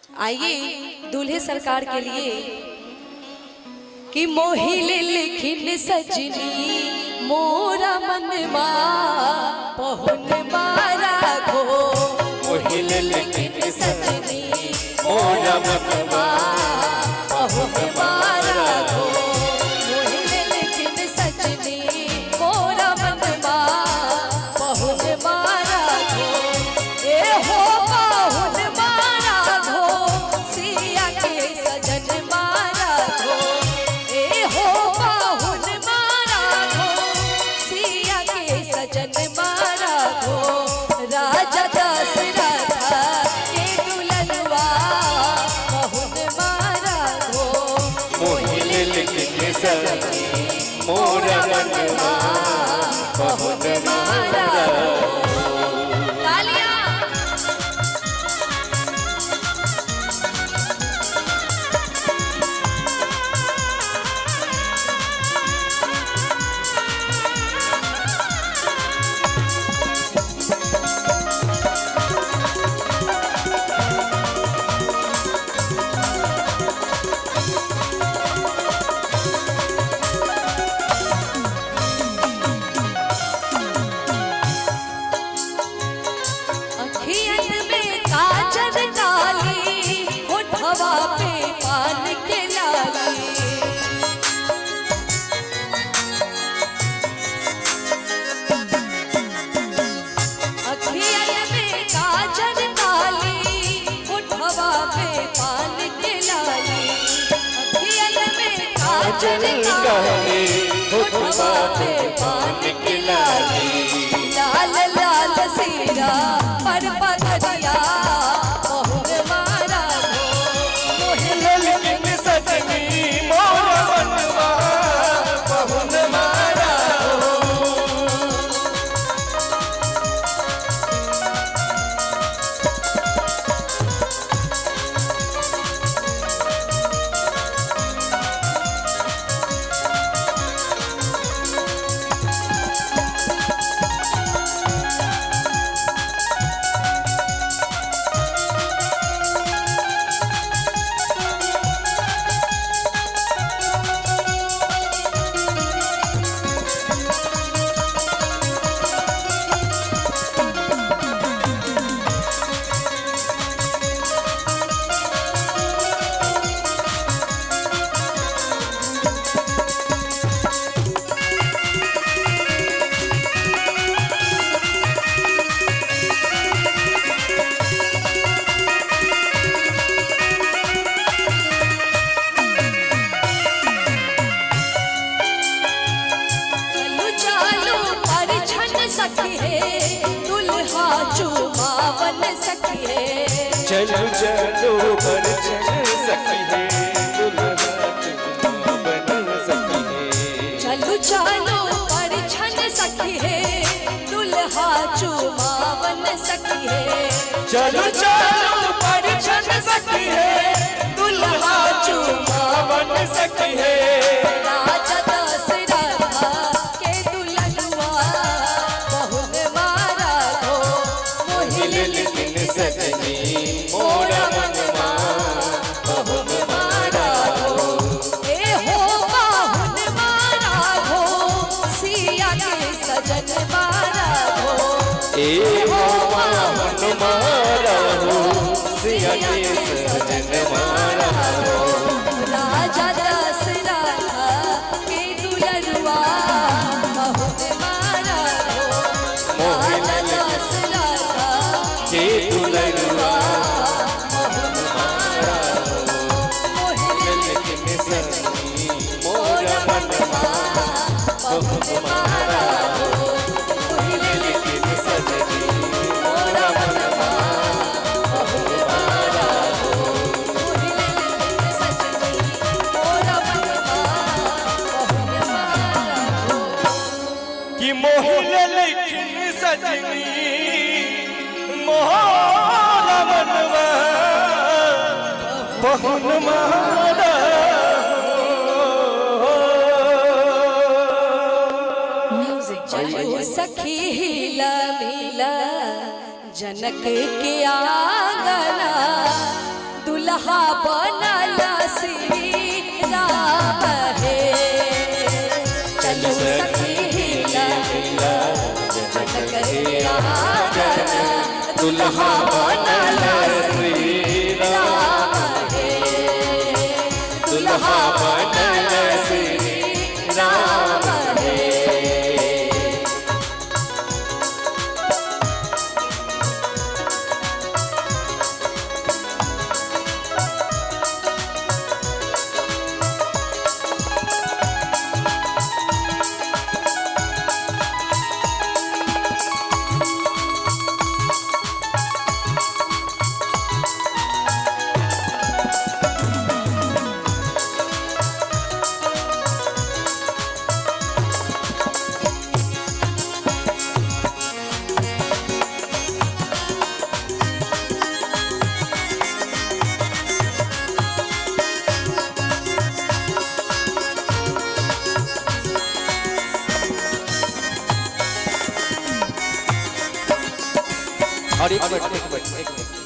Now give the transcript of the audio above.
आइए दूल्हे सरकार के लिए कि मोहिले लिखिन सजनी मोरा मनवा पहुन मारा गो। मोहिले लिखिन सजनी मोरा मनवा पहुन मारा गो। मोहिले लिखिन सजनी मोरा मनवा पहुन मारा गो। ए हो पहुन मारा गो सिया के सजन मारा गो। ए हो पहुन मारा गो सिया के सजन मारा गो। राजा दशरथ के दुल्हनवा पहुन मारा गो। मोहिले लिखिन सजनी मोरा मनवा पहुन मारा गो। तालियां अखियन में काजल काली होठवा पे पान के लाली। अखियन में काजल काली होठवा पे पान के लाली। अखियन में काजल काली होठवा पे पान के लाली। लाल लाल सीरा पर पगड़िया पहुन मारा गो। मोहिले लिखिन सजनी मोरा मनवा पहुन मारा चलू चालू परिछन सखी है दुल्हा चुमावन सखी है। चलो चलो परिछन सखी है दुल्हा चुमावन सखी है। चलू चालू परिछन सखी है दुल्हा चुमावन सखी है। चलो चलो परिछन सखी है दुल्हा चुमावन सखी है। राजा दशरथ के दुल्हनवा पहुन मारा गो। मोहिले लिखिन सजनी मोरा मनवा पहुन मारा गो। ए हो पहुन मारा गो सिया के सजन मारा गो। ए हो पावन मारा हो सिया के सजन मारा हो। राजा दशरथ के दुल्हनवा पहुन मारा गो। राजा दशरथ के दुल्हनवा पहुन मारा गो। मोहिले लिखिन सजनी मोरा मनवा पहुन मारा गो। मोहिले लिखिन सजनी मोरा मनवा पहुन मारा गो। मोहिले लिखिन सजनी मोरा मनवा पहुन मारा गो। कि मोहिले लिखिन सजनी मोरा मनवा पहुन मारा चलो सखी हिला मिला जनक के आंगना दुल्हा दुल्हा बनल श्री राम हे चलो सखी हिला जनक के आंगन दुल्हा बनल श्री राम हे दुल्हा बनल श्री राम हे और एक मिनट